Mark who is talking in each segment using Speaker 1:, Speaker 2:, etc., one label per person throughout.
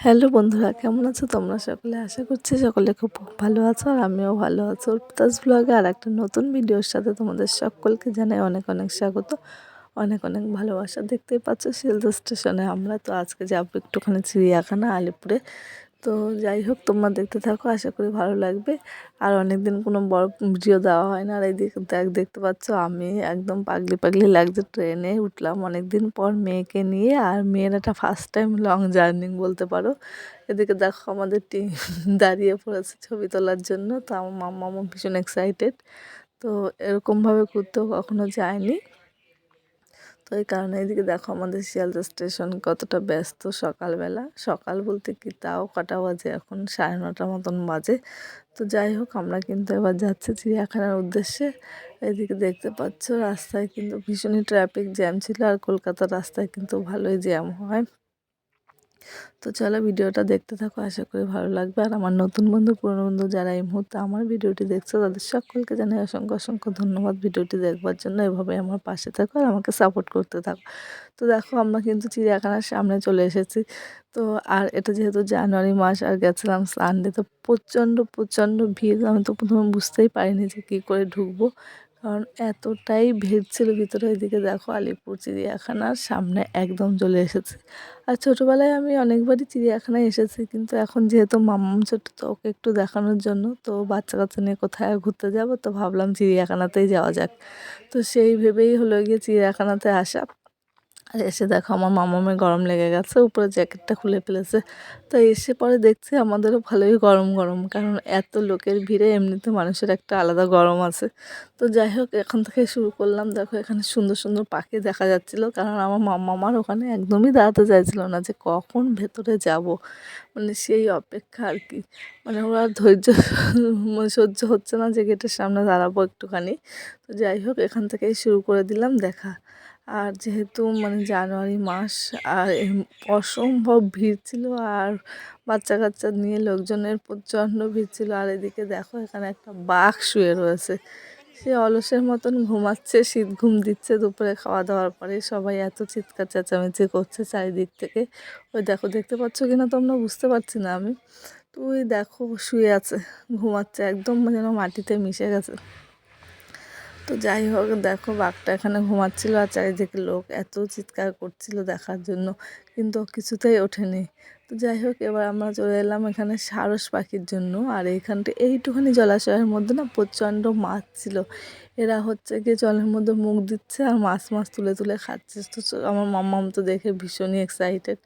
Speaker 1: Hello বন্ধুরা, কেমন আছো তোমরা সকলে? আশা করছি সকলে খুব ভালো আছো আর আমিও ভালো আছি। অর্পিতাস ব্লগে আর একটা নতুন ভিডিওর সাথে তোমাদের সকলকে জানাই অনেক অনেক স্বাগত, অনেক অনেক ভালোবাসা। দেখতেই পাচ্ছ শিয়ালদা স্টেশনে আমরা তো আজকে যাবো একটুখানি চিড়িয়াখানা আলিপুরে। তো যাই হোক, তোমরা দেখতে থাকো, আশা করি ভালো লাগবে। আর অনেক দিন কোনো বড় ভিডিও দেওয়া হয় না। আর এইদিকে দেখতে পাচ্ছ আমি একদম পাগলি পাগলি লাগছে, ট্রেনে উঠলাম অনেক দিন পর মেয়েকে নিয়ে। আর মেয়ের একটা ফার্স্ট টাইম লং জার্নি বলতে পারো। এদিকে দেখো আমাদের টিম দাঁড়িয়ে পড়েছে ছবি তোলার জন্য। তো আমার মাম্মামও ভীষণ এক্সাইটেড। তো এরকমভাবে ঘুরতেও কখনো যায়নি। তো এই কারণে এদিকে দেখো আমাদের শিয়ালদা স্টেশন কতটা ব্যস্ত। সকালবেলা, সকাল বলতে কি তাও কটা বাজে, এখন 9:30 মতন বাজে। তো যাই হোক, আমরা কিন্তু এবার যাচ্ছি চিড়িয়াখানার উদ্দেশ্যে। এদিকে দেখতে পাচ্ছ রাস্তায় কিন্তু ভীষণই ট্রাফিক জ্যাম ছিল, আর কলকাতার রাস্তায় কিন্তু ভালোই জ্যাম হয়। তো চলো ভিডিওটা দেখতে থাকো, আশা করি ভালো লাগবে। আর আমার নতুন বন্ধু পুরনো বন্ধু যারা এই মুহূর্তে আমার ভিডিওটি দেখছো তাদের সকলকে জানাই অসংখ্য অসংখ্য ধন্যবাদ ভিডিওটি দেখবার জন্য। এভাবে আমার পাশে থাকো আর আমাকে সাপোর্ট করতে থাকো। তো দেখো আমরা কিন্তু চিড়িয়াখানার সামনে চলে এসেছি। তো আর এটা যেহেতু জানুয়ারি মাস, আর গেছিলাম সানডে, তো প্রচণ্ড প্রচণ্ড ভিড়। আমি তো প্রথমে বুঝতেই পারিনি যে কী করে ঢুকবো, কারণ এতটাই ভিড় ছিল ভিতরে। এদিকে দেখো আলিপুর চিড়িয়াখানার সামনে একদম চলে এসেছে। আর ছোটোবেলায় আমি অনেকবারই চিড়িয়াখানায় এসেছি, কিন্তু এখন যেহেতু মাম্মাম ছোটো, তো ওকে একটু দেখানোর জন্য, তো বাচ্চা কাচ্চা নিয়ে কোথায় আর ঘুরতে যাব, তো ভাবলাম চিড়িয়াখানাতেই যাওয়া যাক। তো সেই ভেবেই হলো গিয়ে চিড়িয়াখানাতে আসা। আর এসে দেখো আমার মামামের গরম লেগে গেছে, উপরে জ্যাকেটটা খুলে ফেলেছে। তো এসে পরে দেখছি আমাদেরও ভালোই গরম গরম, কারণ এত লোকের ভিড়ে এমনিতে মানুষের একটা আলাদা গরম আছে। তো যাই হোক, এখন থেকে শুরু করলাম। দেখো এখানে সুন্দর সুন্দর পাখি দেখা যাচ্ছিলো, কারণ আমার মামার ওখানে একদমই দাঁড়াতে চাইছিল না, যে কখন ভেতরে যাব, মানে সেই অপেক্ষা আর কি। মানে ওরা ধৈর্য সহ্য হচ্ছে না যে গেটের সামনে দাঁড়াবো একটুখানি। তো যাই হোক, এখান থেকেই শুরু করে দিলাম দেখা। আর যেহেতু মানে জানুয়ারি মাস, আর অসম্ভব ভিড় ছিল, আর বাচ্চা কাচ্চা নিয়ে লোকজনের প্রচণ্ড ভিড় ছিল। আর এদিকে দেখো এখানে একটা বাঘ শুয়ে রয়েছে, সে অলসের মতন ঘুমাচ্ছে, শীত ঘুম দিচ্ছে। দুপুরে খাওয়া দাওয়ার পরে সবাই এত চিৎকার চেঁচামেচি করছে চারিদিক থেকে। ওই দেখো, দেখতে পাচ্ছ কিনা তোমরা বুঝতে পারছি না আমি। তো ওই দেখো শুয়ে আছে, ঘুমাচ্ছে, একদম যেন মাটিতে মিশে গেছে। তো যাই হোক, দেখো বাঘটা এখানে ঘুমাচ্ছিল, আর চারিদিকে লোক এত চিৎকার করছিল দেখার জন্য, কিন্তু ও কিছুতেই ওঠেনি। তো যাই হোক, এবার আমরা চলে এলাম এখানে সারস পাখির জন্য। আর এইখানটা এইটুখানি জলাশয়ের মধ্যে না প্রচণ্ড মাছ ছিল। এরা হচ্ছে গিয়ে জলের মধ্যে মুখ দিচ্ছে আর মাছ মাছ তুলে তুলে খাচ্ছে। তো আমার মাম্মাম তো দেখে ভীষণই এক্সাইটেড,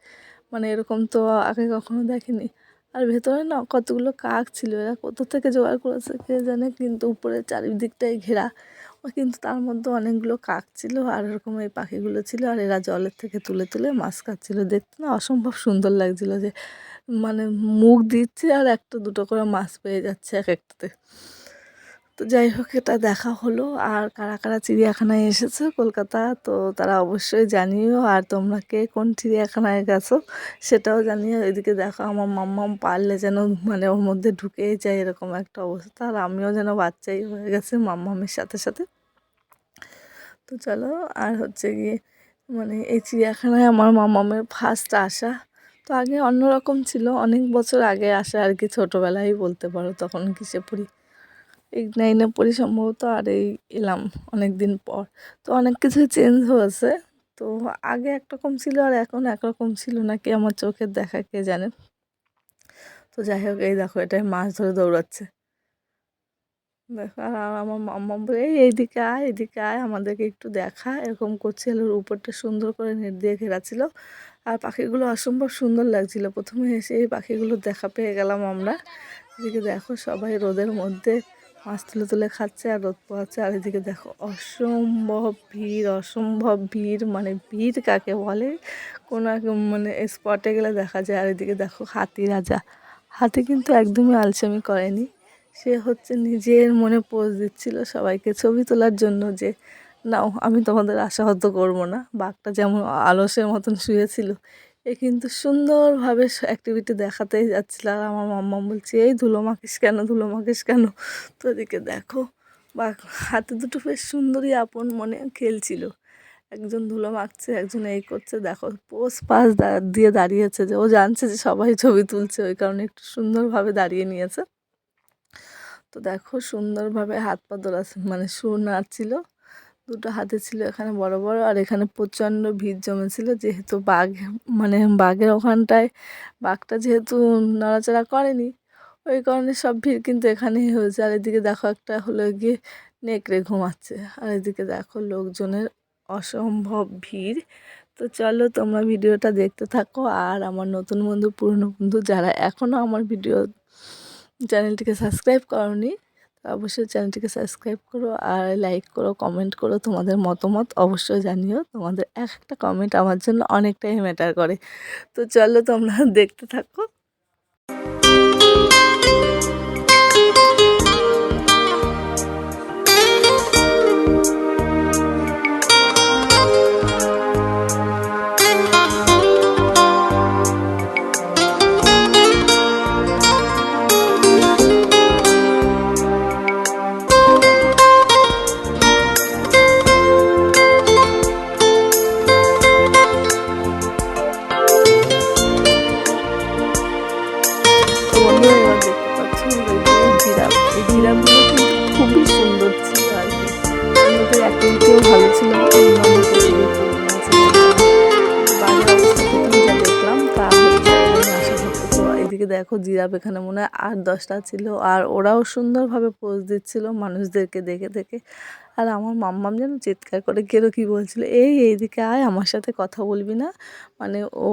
Speaker 1: মানে এরকম তো আগে কখনো দেখিনি। আর ভেতরে না কতগুলো কাক ছিল, এরা কোথা থেকে জোগাড় করেছে কে জানে, কিন্তু উপরে চারিদিকটাই ঘেরা। ও কিন্তু তার মধ্যে অনেকগুলো কাক ছিল, আর এরকম এই পাখিগুলো ছিল, আর এরা জলের থেকে তুলে তুলে মাছ খাচ্ছিল। দেখতে না অসম্ভব সুন্দর লাগছিল, যে মানে মুখ দিচ্ছে আর একটা দুটো করে মাছ পেয়ে যাচ্ছে এক একটাতে। তো যাই হোক, এটা দেখা হলো। আর কারা কারা চিড়িয়াখানায় এসেছো কলকাতা, তো তারা অবশ্যই জানিও। আর তোমরা কে কোন চিড়িয়াখানায় গেছো সেটাও জানিও। এদিকে দেখো আমার মাম্মাম পারলে যেন মানে ওর মধ্যে ঢুকেই যায়, এরকম একটা অবস্থা। আর আমিও যেন বাচ্চাই হয়ে গেছে মাম্মামের সাথে সাথে। তো চলো, আর হচ্ছে গিয়ে মানে এই চিড়িয়াখানায় আমার মামামের ফার্স্ট আসা। তো আগে অন্যরকম ছিল, অনেক বছর আগে আসা আর কি, ছোটোবেলায় বলতে পারো, তখন কিসে পড়ি, 8-9-এ পড়ি সম্ভবত। আর এই এলাম অনেক দিন পর। তো অনেক কিছুই চেঞ্জ হয়েছে। তো আগে একরকম ছিল আর এখন একরকম ছিল, নাকি আমার চোখের দেখা কে জানে। তো যাই হোক, এই দেখো এটাই মাছ ধরে দৌড়াচ্ছে। দেখো, আর আমার মাম্মা বলে এই এইদিকে আয়, এদিকে আয়, আমাদেরকে একটু দেখা, এরকম করছিল। ওর উপরটা সুন্দর করে নেট দিয়ে ঘেরা ছিল, আর পাখিগুলো অসম্ভব সুন্দর লাগছিল। প্রথমে এসে এই পাখিগুলোর দেখা পেয়ে গেলাম আমরা। এদিকে দেখো সবাই রোদের মধ্যে মাছ তুলে তুলে খাচ্ছে আর রোদ পোহাচ্ছে। আর এদিকে দেখো অসম্ভব ভিড়, অসম্ভব ভিড়, মানে ভিড় কাকে বলে কোনো এক মানে স্পটে গেলে দেখা যায়। আর এদিকে দেখো হাতি রাজা, হাতি কিন্তু একদমই আলসেমি করেনি। সে হচ্ছে নিজের মনে পোজ দিচ্ছিল সবাইকে ছবি তোলার জন্য, যে নাও আমি তোমাদের আশাহত করবো না। বাঘটা যেমন আলসের মতন শুয়েছিল, এ কিন্তু সুন্দরভাবে অ্যাক্টিভিটি দেখাতেই যাচ্ছিল। আর আমার মাম্মা বলছে এই ধুলো মাখিস কেন, ধুলো মাখিস কেন। তো এদিকে দেখো বাঘ, হাতি দুটো বেশ সুন্দরই আপন মনে খেলছিল। একজন ধুলো মাখছে, একজন এই করছে। দেখো পাশ দিয়ে দাঁড়িয়েছে, যে ও জানছে যে সবাই ছবি তুলছে, ওই কারণে একটু সুন্দরভাবে দাঁড়িয়ে নিয়েছে। তো দেখো সুন্দরভাবে হাত পা দোলাচ্ছে, মানে সুর নাড়ছিল, দুটো হাতে ছিল এখানে বড় বড়। আর এখানে প্রচণ্ড ভিড় জমেছিল, যেহেতু মানে বাঘের ওখানটায় বাঘটা যেহেতু নড়াচড়া করেনি, ওই কারণে সব ভিড় কিন্তু এখানেই হয়েছে। আর এদিকে দেখো একটা হলো গিয়ে নেকড়ে ঘুমাচ্ছে, আর এদিকে দেখো লোকজনের অসম্ভব ভিড়। তো চলো তোমরা ভিডিওটা দেখতে থাকো। আর আমার নতুন বন্ধু, পুরনো বন্ধু যারা এখনও আমার চ্যানেলটিকে সাবস্ক্রাইব করোনি, তো অবশ্যই চ্যানেলটিকে সাবস্ক্রাইব করো, আর লাইক করো, কমেন্ট করো, তোমাদের মতামত অবশ্যই জানিও। তোমাদের এক একটা কমেন্ট আমার জন্য অনেকটাই ম্যাটার করে। তো চলো তোমরা দেখতে থাকো। বন্ধুরা এবার দেখতে পাচ্ছ এই জিরাফ, এই জিরাফগুলো কিন্তু খুবই সুন্দর ছিল আর কি। মানে ওদের অ্যাক্টিভিটিও ভালো ছিল, ওই জন্য আমি প্রচুর তুলে নিয়েছিলাম। কিন্তু বাঘের অবস্থা প্রথমে যা দেখলাম তা হচ্ছে একদমই আশাহত। তো এদিকে দেখো জিরাফ এখানে মনে হয় 8-10টা ছিল, আর ওরাও সুন্দরভাবে পোজ দিচ্ছিল মানুষদেরকে দেখে দেখে। আর আমার মাম্মাম যেন চিৎকার করে কেরো কী বলছিল, এইদিকে আয়, আমার সাথে কথা বলবি না। মানে ও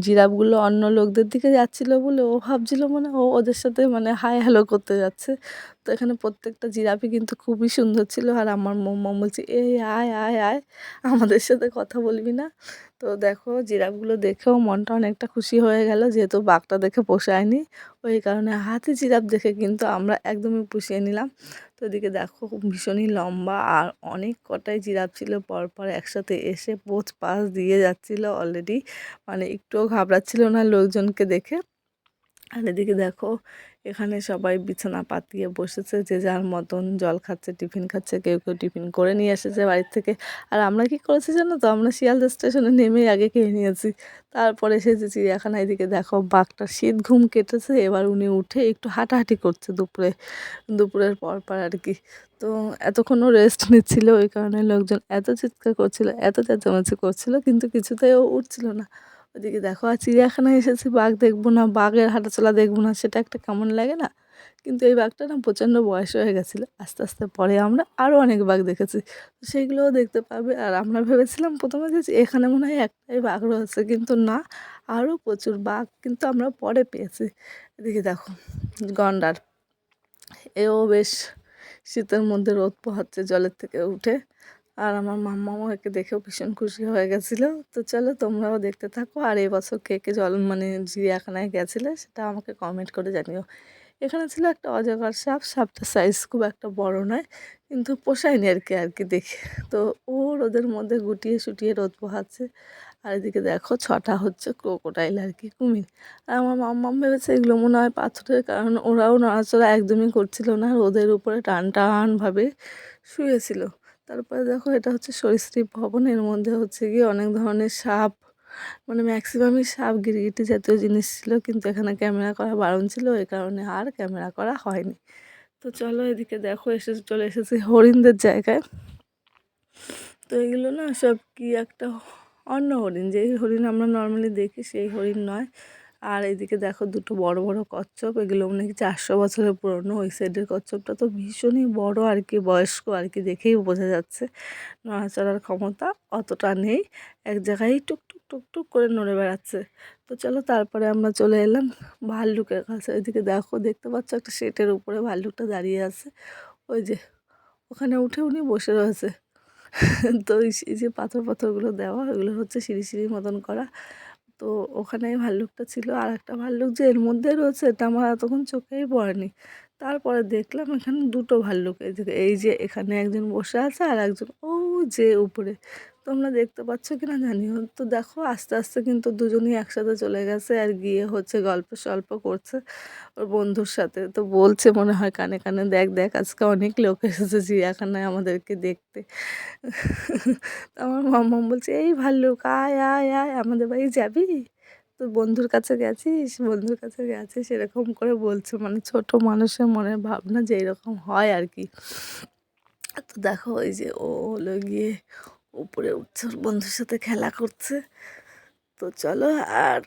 Speaker 1: জিরাফগুলো অন্য লোকদের দিকে যাচ্ছিলো বলে ও ভাবছিল মানে ও ওদের সাথে মানে হাই হ্যালো করতে যাচ্ছে। তো এখানে প্রত্যেকটা জিরাফই কিন্তু খুবই সুন্দর ছিল। আর আমার মাম্মাম বলছে আয় আয় আয়, আমাদের সাথে কথা বলবি না। তো দেখো জিরাফগুলো দেখেও মনটা অনেকটা খুশি হয়ে গেল, যেহেতু বাঘটা দেখে পোষায়নি, ওই কারণে হাতি জিরাফ দেখে কিন্তু আমরা একদমই পুষিয়ে নিলাম। তো এদিকে দেখো ভীষণই লম্বা আর অনেক কটাই জিরাফ ছিল পরপর একসাথে এসে পাশ দিয়ে যাচ্ছিল অলরেডি, মানে একটুও ঘাবড়াচ্ছিল না লোকজনকে দেখে। আর এদিকে দেখো এখানে সবাই বিছানা পাতিয়ে বসেছে, যে যার মতন জল খাচ্ছে, টিফিন খাচ্ছে, কেউ কেউ টিফিন করে নিয়ে এসেছে বাড়ির থেকে। আর আমরা কি করেছি জানো তো, আমরা শিয়ালদা স্টেশনে নেমেই আগে খেয়ে নিয়েছি, তারপরে এসেছি চিড়িয়াখানা। এদিকে দেখো বাঘটা শীত ঘুম কেটেছে, এবার উনি উঠে একটু হাঁটাহাঁটি করছে দুপুরের পর আর কি। তো এতক্ষণও রেস্ট নিচ্ছিল, ওই কারণে লোকজন এত চিৎকার করছিল, এত চেঁচামেচি করছিল, কিন্তু কিছুতেই ও উঠছিল না। ওদিকে দেখো আর চিড়িয়াখানায় এসেছি, বাঘ দেখবো না, বাঘের হাঁটাচলা দেখবো না, সেটা একটা কেমন লাগে না। কিন্তু এই বাঘটা না প্রচণ্ড বয়স হয়ে গেছিলো, আস্তে আস্তে পরে আমরা আরও অনেক বাঘ দেখেছি, তো সেইগুলোও দেখতে পাবে। আর আমরা ভেবেছিলাম প্রথমে যে এখানে মনে হয় একটাই বাঘ রয়েছে, কিন্তু না, আরও প্রচুর বাঘ কিন্তু আমরা পরে পেয়েছি। এদিকে দেখো গন্ডার, এও বেশ শীতের মধ্যে রোদ পোহাচ্ছে জলের থেকে উঠে। আর আমার মাম্মাও একে দেখেও ভীষণ খুশি হয়ে গেছিলো। তো চলো তোমরাও দেখতে থাকো। আর এবছর কে কে মানে চিড়িয়াখানায় গেছিলে সেটা আমাকে কমেন্ট করে জানিও। এখানে ছিল একটা অজগর সাপ, সাপটার সাইজ খুব একটা বড় নয়, কিন্তু পোষায়নি আর কি দেখে। তো ও রোদের মধ্যে গুটিয়ে শুটিয়ে রোদ পোহাচ্ছে। আর এদিকে দেখো 6টা হচ্ছে ক্রোকোডাইল আর কি, কুমির। আর আমার মাম্মাম ভেবেছে এগুলো মনে হয় পাথরের, কারণ ওরাও নড়াচড়া একদমই করছিল না, রোদের উপরে টান টানভাবে শুয়েছিল। তারপরে দেখো এটা হচ্ছে সরীসৃপ ভবন, এর মধ্যে হচ্ছে গিয়ে অনেক ধরনের সাপ, মানে ম্যাক্সিমামই সাপ গিরগিটি জাতীয় জিনিস ছিল, কিন্তু এখানে ক্যামেরা করা বারণ ছিল, এই কারণে আর ক্যামেরা করা হয়নি। তো চলো এদিকে দেখো চলে এসেছি হরিণদের জায়গায়। তো এগুলো না সব কি একটা অন্য হরিণ, যেই হরিণ আমরা নর্মালি দেখি সেই হরিণ নয়। আর এদিকে দেখো দুটো বড় বড় কচ্ছপ, এগুলো মনে কি 400 বছরের পুরনো। ওই সাইডের কচ্ছপটা তো ভীষণই বড় আর কি, বয়স্ক আর কি, দেখেই বোঝা যাচ্ছে। নড়াচড়ার ক্ষমতা অতটা নেই, এক জায়গায় টুক টুক টুক টুক করে নড়ে বেড়াচ্ছে। তো চলো তারপরে আমরা চলে এলাম ভাল্লুকের কাছে। ওইদিকে দেখো, দেখতে পাচ্ছ একটা শেটের উপরে ভাল্লুকটা দাঁড়িয়ে আছে, ওই যে ওখানে উঠে উনি বসে রয়েছে। তো এই যে পাথরগুলো দেওয়া, ওইগুলো হচ্ছে সিঁড়ি সিঁড়ির মতন করা। তো ওখানে ভাল্লুকটা ছিল, আর একটা ভাল্লুক যে এর মধ্যে রয়েছে এটা আমার এতক্ষণ চোখেই পড়েনি। তারপরে দেখলাম এখানে দুটো ভাল্লুক, এই যে এখানে একজন বসে আছে আর একজন ও যে উপরে। তো তোমরা দেখতে পাচ্ছ কি না জানিও। তো দেখো আস্তে আস্তে কিন্তু দুজনেই একসাথে চলে গেছে আর গিয়ে হচ্ছে গল্প সল্প করছে ওর বন্ধুর সাথে। তো বলছে মনে হয় কানে কানে, দেখ দেখ আজকে অনেক লোক এসেছে চিড়িয়াখানায় আমাদেরকে দেখতে। তো আমার মাম্মাম বলছে, এই ভাল্লুক আয় আয় আয় আমাদের বাড়ি যাবি, তো বন্ধুর কাছে গেছিস, বন্ধুর কাছে গেছিস এরকম করে বলছে, মানে ছোট মানুষের মনের ভাবনা যে এরকম হয় আর কি। তো দেখো ওই যে ও হলো গিয়ে উপরে উঠছে, ওর বন্ধুর সাথে খেলা করছে। তো চলো, আর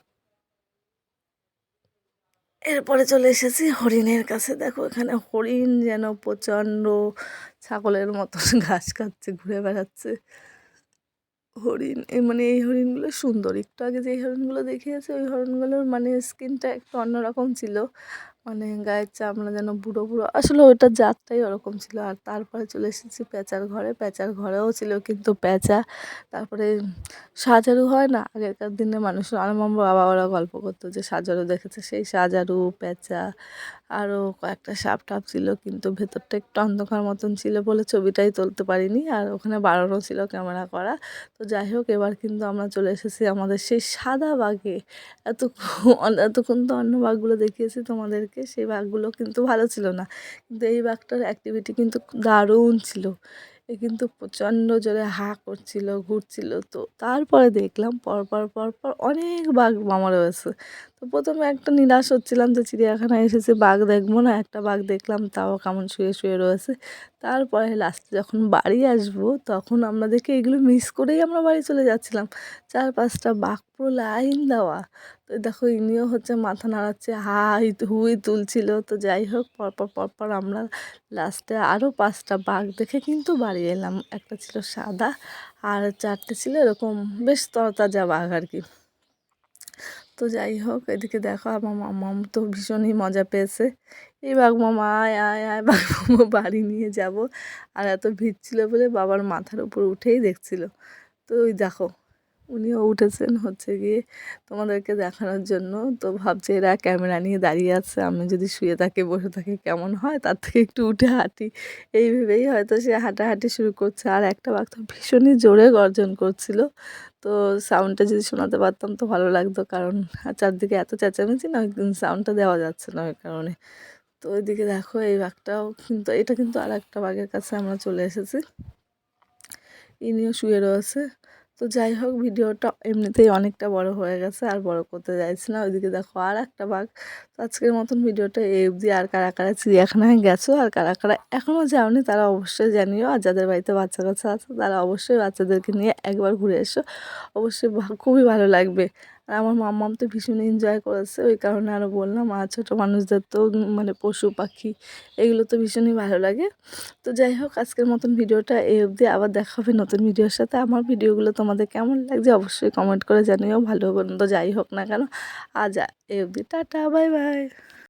Speaker 1: এরপরে চলে এসেছি হরিণের কাছে। দেখো এখানে হরিণ যেন প্রচণ্ড ছাগলের মতন ঘাস খাচ্ছে, ঘুরে বেড়াচ্ছে। হরিণ মানে এই হরিণগুলো সুন্দর, একটু আগে যে হরিণগুলো দেখিয়েছে ওই হরিণগুলোর মানে স্কিনটা একটু অন্যরকম ছিল, মানে গায়ের চামড়া যেন বুড়ো বুড়ো, আসলে ওইটার জাতটাই ওরকম ছিল। আর তারপরে চলে এসেছি প্যাঁচার ঘরে, প্যাঁচার ঘরেও ছিল কিন্তু প্যাঁচা। তারপরে সাজারু হয় না, আগেকার দিনে মানুষ, আমার বাবা ওরা গল্প করতো যে সাজারু দেখেছে, সেই সাজারু প্যাঁচা আরও কয়েকটা সাপ টাপ ছিল, কিন্তু ভেতরটা একটু অন্ধকার মতন ছিল বলে ছবিটাই তুলতে পারিনি, আর ওখানে বাড়ানো ছিল ক্যামেরা করা। তো যাই হোক, এবার কিন্তু আমরা চলে এসেছি আমাদের সেই সাদা বাঘে। এতক্ষণ তো অন্য বাঘগুলো দেখিয়েছি তোমাদেরকে, সেই বাঘগুলো কিন্তু ভালো ছিল না, কিন্তু এই বাঘটার অ্যাক্টিভিটি কিন্তু দারুণ ছিল। এ কিন্তু প্রচণ্ড জোরে হাঁ করছিল, ঘুরছিল। তো তারপরে দেখলাম পরপর পরপর অনেক বাঘ মামা রয়েছে। তো প্রথমে একটা নিরাশ হচ্ছিলাম যে চিড়িয়াখানায় এসেছে বাঘ দেখবো না, একটা বাঘ দেখলাম তাও কেমন শুয়ে শুয়ে রয়েছে। তারপরে লাস্টে যখন বাড়ি আসবো তখন আমরা দেখি এগুলো মিস করেই আমরা বাড়ি চলে যাচ্ছিলাম, 4-5টা বাঘ পুরো লাইন দেওয়া। তো দেখো ইনিও হচ্ছে মাথা নাড়াচ্ছে, হাই হুই তুলছিল। তো যাই হোক, পরপর পরপর আমরা লাস্টে আরও 5টা বাঘ দেখে কিন্তু বাড়ি এলাম। একটা ছিল সাদা আর 4টে ছিল এরকম বেশ তরতাজা বাঘ আর কি। তো যাই হোক, এদিকে দেখো আমার মামাম তো ভীষণই মজা পেয়েছে। এই বাঘ মামা আয় আয় আয়, বাঘ মামা বাড়ি নিয়ে যাব। আর এত ভিড় ছিল বলে বাবার মাথার উপর উঠেই দেখছিল। তো ওই দেখো উনিও উঠেছেন হচ্ছে গিয়ে তোমাদেরকে দেখানোর জন্য। তো ভাবছে এরা ক্যামেরা নিয়ে দাঁড়িয়ে আছে, আমি যদি শুয়ে থাকি বসে থাকি কেমন হয়, তার থেকে একটু উঠে হাঁটি, এই ভেবেই হয়তো সে হাঁটাহাঁটি শুরু করছে। আর একটা বাঘ তো ভীষণই জোরে গর্জন করছিল। তো সাউন্ডটা যদি শোনাতে পারতাম তো ভালো লাগতো, কারণ চারদিকে এত চেঁচামেচি না, সাউন্ডটা দেওয়া যাচ্ছে না ওই কারণে। তো ওইদিকে দেখো এই বাঘটাও কিন্তু, এটা কিন্তু আর একটা বাঘের কাছে আমরা চলে এসেছি, ইনিও শুয়ে রয়েছে। তো যাই হোক, ভিডিওটা এমনিতেই অনেকটা বড় হয়ে গেছে, আর বড় করতে চাইছি না। ওইদিকে দেখো আর একটা বাঘ। তো আজকের মতন ভিডিওটা এই অবধি। আর কারা কারা চিড়িয়াখানায় গেছো আর কারা কারা এখনও যাওনি তারা অবশ্যই জানিও, আর যাদের বাড়িতে বাচ্চা কাচ্চা আছে তারা অবশ্যই বাচ্চাদেরকে নিয়ে একবার ঘুরে এসো, অবশ্যই খুবই ভালো লাগবে। আর আমার মাম্মাম তো ভীষণ এনজয় করেছে, ওই কারণে আরও বললাম। আর ছোটো মানুষদের তো মানে পশু পাখি এগুলো তো ভীষণই ভালো লাগে। তো যাই হোক, আজকের মতন ভিডিওটা এই অবধি, আবার দেখা হবে নতুন ভিডিওর সাথে। আমার ভিডিওগুলো তোমাদের কেমন লাগছে অবশ্যই কমেন্ট করে জানিও, ভালো মন্দ যাই হোক না কেন। আজ এই অবধি, টাটা বাই বাই।